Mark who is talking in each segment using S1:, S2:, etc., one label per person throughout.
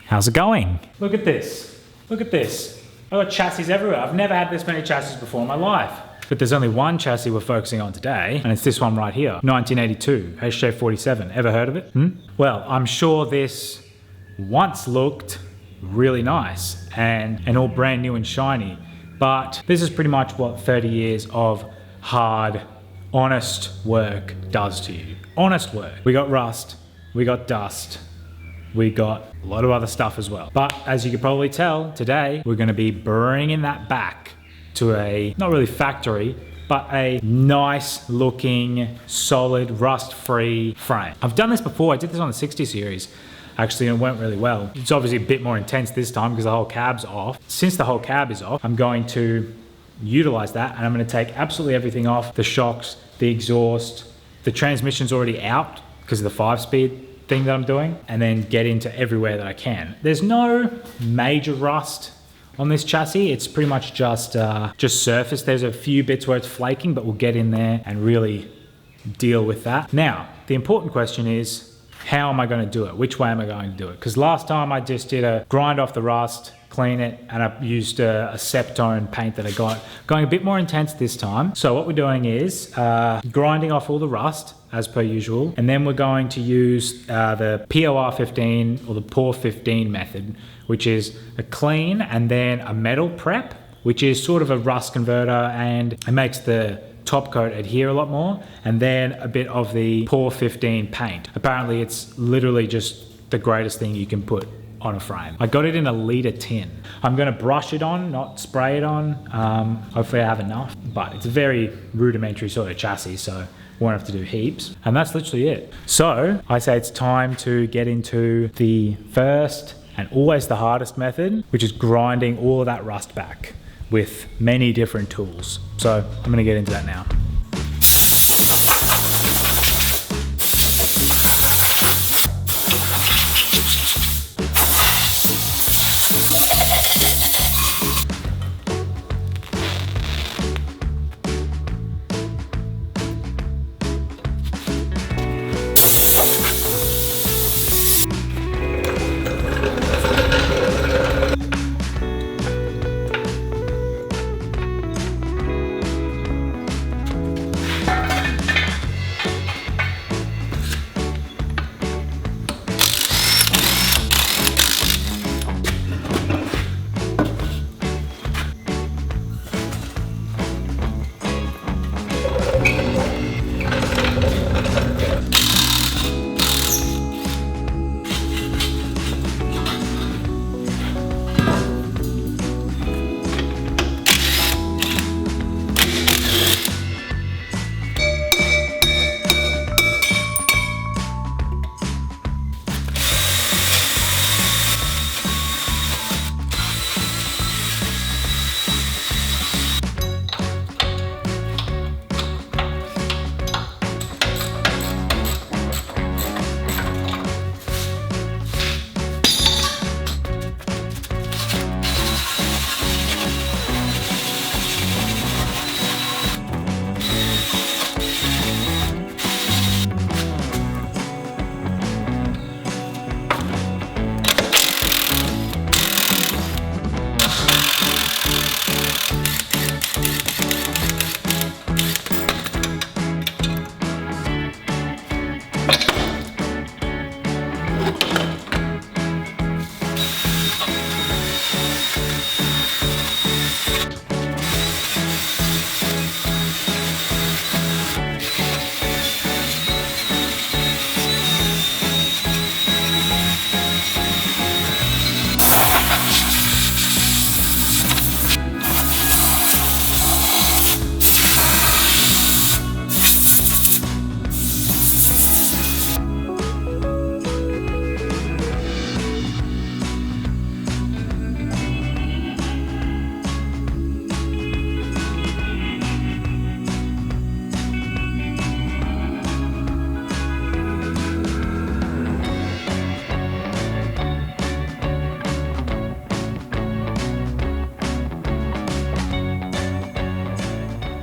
S1: How's it going? Look at this. Look at this. I've got chassis everywhere. I've never had this many chassis before in my life. But there's only one chassis we're focusing on today, and it's this one right here, 1982, HJ47. Ever heard of it? Well, I'm sure this once looked really nice and all brand new and shiny, but this is pretty much what 30 years of hard, honest work does to you. Honest work. We got rust, we got dust, we got a lot of other stuff as well. But as you can probably tell, today we're going to be bringing that back to a, not really factory, but a nice looking, solid, rust-free frame. I've done this before. I did this on the 60 series, actually, and it went really well. It's obviously a bit more intense this time because the whole cab's off. Since the whole cab is off, I'm going to utilize that, and I'm going to take absolutely everything off: the shocks, the exhaust, the transmission's already out because of the 5-speed thing that I'm doing, and then get into everywhere that I can. There's no major rust on this chassis. It's pretty much just surface. There's a few bits where it's flaking, but we'll get in there and really deal with that. Now, the important question is, how am I going to do it? Which way am I going to do it? Because last time I just did a grind off the rust, clean it, and I used a Septone paint that I got. Going a bit more intense this time. So what we're doing is grinding off all the rust as per usual, and then we're going to use the POR-15 or the POR-15 method, which is a clean and then a metal prep, which is sort of a rust converter, and it makes the top coat adhere a lot more, and then a bit of the POR-15 paint. Apparently it's literally just the greatest thing you can put on a frame. I got it in a litre tin. I'm going to brush it on, not spray it on. Hopefully I have enough, but it's a very rudimentary sort of chassis, so won't have to do heaps. And that's literally it. So I say it's time to get into the first and always the hardest method, which is grinding all of that rust back with many different tools. So I'm going to get into that now.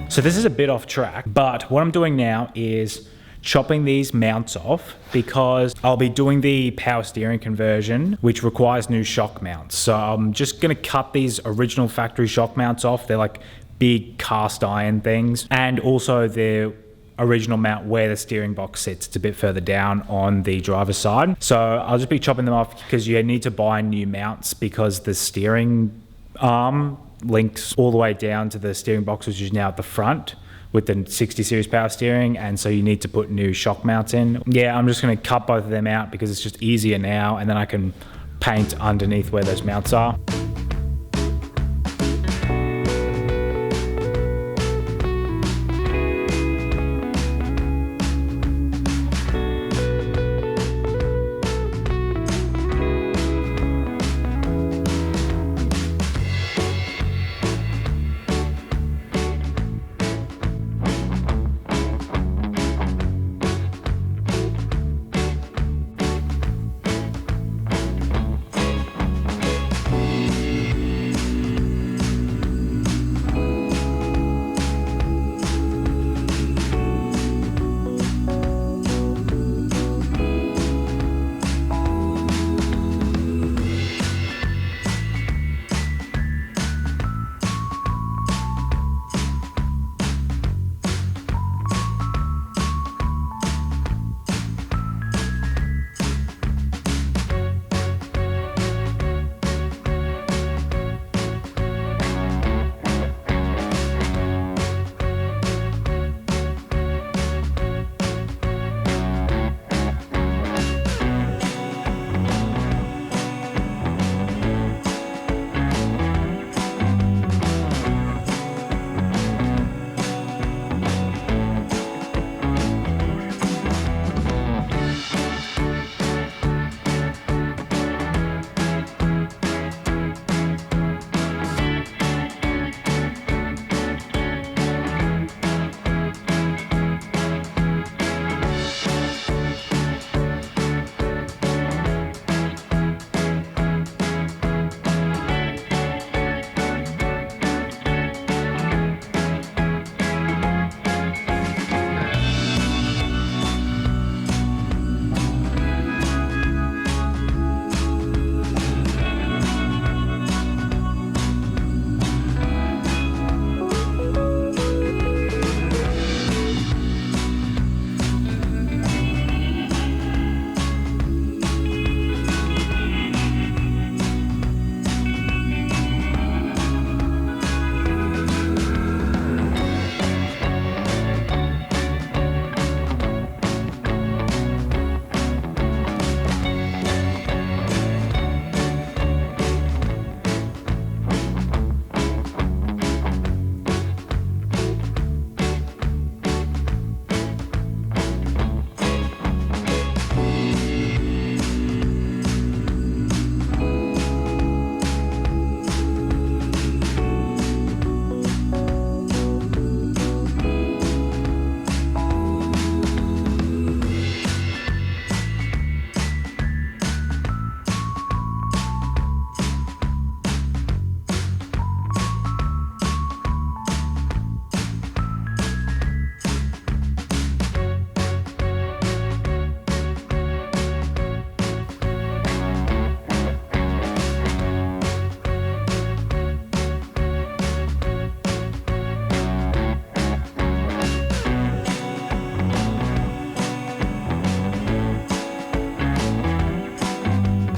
S1: So this is a bit off track, but what I'm doing now is chopping these mounts off because I'll be doing the power steering conversion, which requires new shock mounts. So I'm just gonna cut these original factory shock mounts off. They're like big cast iron things, and also the original mount where the steering box sits. It's a bit further down on the driver's side. So I'll just be chopping them off because you need to buy new mounts because the steering arm links all the way down to the steering box, which is now at the front with the 60 series power steering, and so you need to put new shock mounts in. Yeah, I'm just going to cut both of them out because it's just easier now, and then I can paint underneath where those mounts are.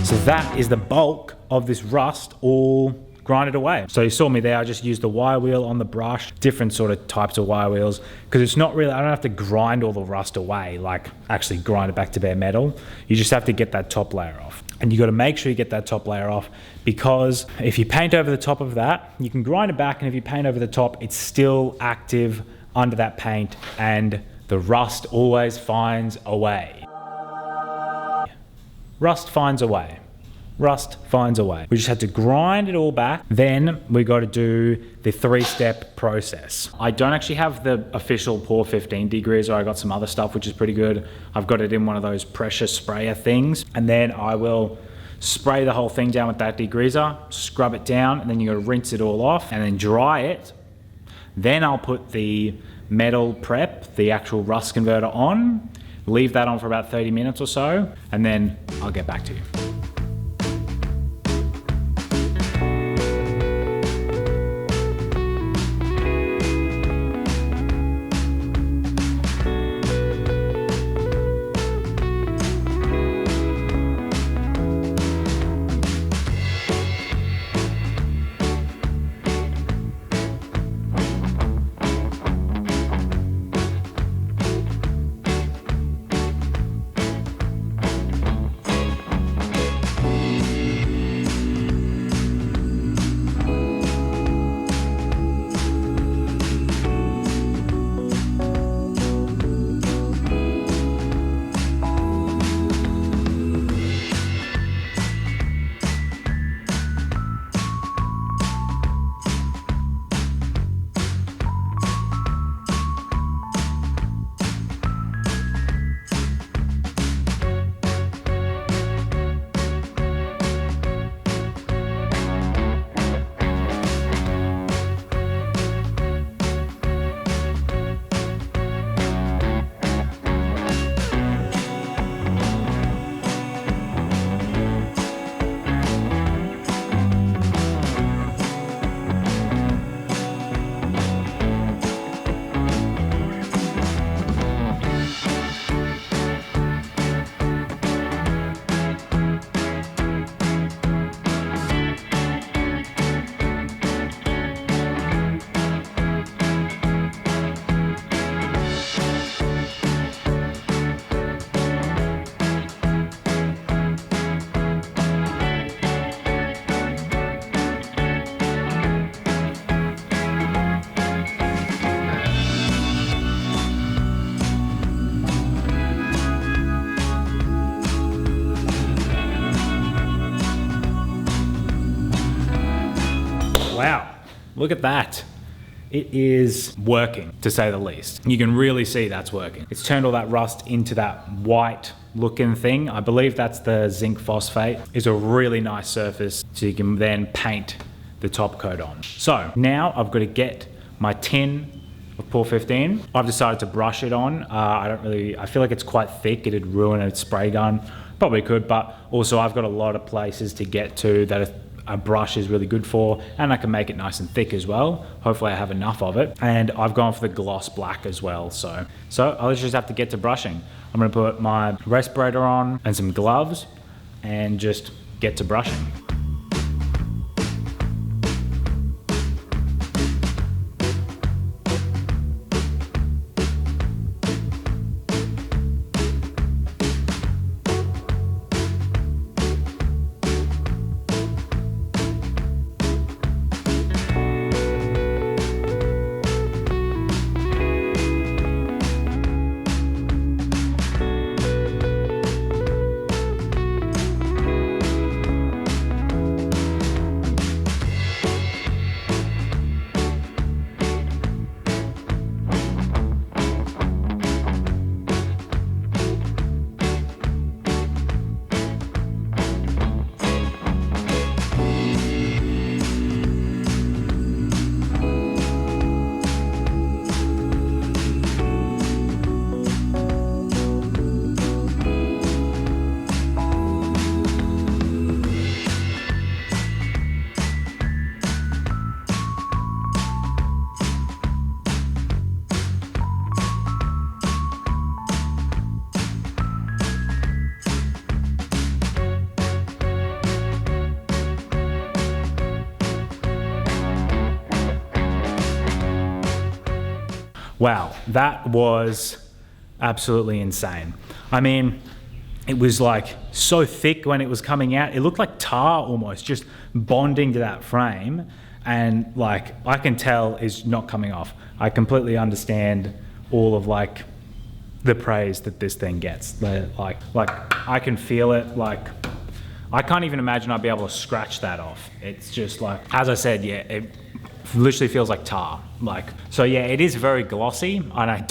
S1: So that is the bulk of this rust all grinded away. So you saw me there, I just used the wire wheel on the brush, different sort of types of wire wheels, because it's not really, I don't have to grind all the rust away, like actually grind it back to bare metal. You just have to get that top layer off. And you got to make sure you get that top layer off, because if you paint over the top of that, you can grind it back, and if you paint over the top, it's still active under that paint, and the rust always finds a way. Rust finds a way. Rust finds a way. We just had to grind it all back. Then we got to do the 3-step process. I don't actually have the official POR-15 degreaser. I got some other stuff which is pretty good. I've got it in one of those pressure sprayer things, and then I will spray the whole thing down with that degreaser, scrub it down, and then you got to rinse it all off and then dry it. Then I'll put the metal prep, the actual rust converter on, leave that on for about 30 minutes or so, and then I'll get back to you. Wow, look at that. It is working, to say the least. You can really see that's working. It's turned all that rust into that white looking thing. I believe that's the zinc phosphate. It's a really nice surface, so you can then paint the top coat on. So now I've got to get my tin of POR-15. I've decided to brush it on. I feel like it's quite thick. It'd ruin a spray gun. Probably could, but also I've got a lot of places to get to that a brush is really good for, and I can make it nice and thick as well. Hopefully I have enough of it. And I've gone for the gloss black as well. So I'll just have to get to brushing. I'm gonna put my respirator on and some gloves and just get to brushing. Wow, that was absolutely insane. I mean, it was like so thick when it was coming out. It looked like tar almost, just bonding to that frame. And like, I can tell it's not coming off. I completely understand all of like the praise that this thing gets. Like I can feel it. Like, I can't even imagine I'd be able to scratch that off. It's just like, as I said, yeah, it literally feels like tar. Like, so yeah, it is very glossy, and I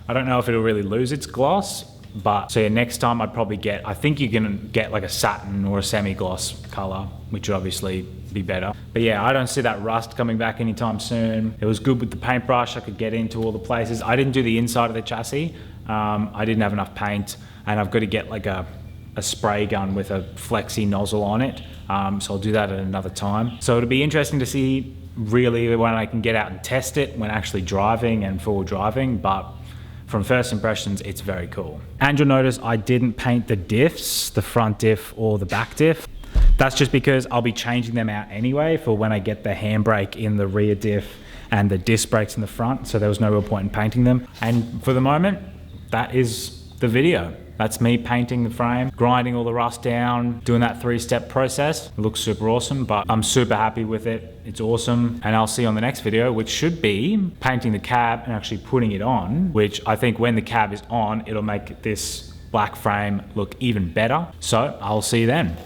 S1: don't know if it'll really lose its gloss. But so yeah, next time I'd probably get, I think you can get like a satin or a semi-gloss color, which would obviously be better. But yeah, I don't see that rust coming back anytime soon. It was good with the paintbrush. I could get into all the places. I didn't do the inside of the chassis. I didn't have enough paint, and I've got to get like a spray gun with a flexi nozzle on it. So I'll do that at another time. So it'll be interesting to see really when I can get out and test it when actually driving and forward driving, but from first impressions, it's very cool. And you'll notice I didn't paint the diffs, the front diff or the back diff. That's just because I'll be changing them out anyway for when I get the handbrake in the rear diff and the disc brakes in the front, so there was no real point in painting them. And for the moment, that is the video. That's me painting the frame, grinding all the rust down, doing that 3-step process. It looks super awesome, but I'm super happy with it. It's awesome. And I'll see you on the next video, which should be painting the cab and actually putting it on, which I think when the cab is on, it'll make this black frame look even better. So I'll see you then.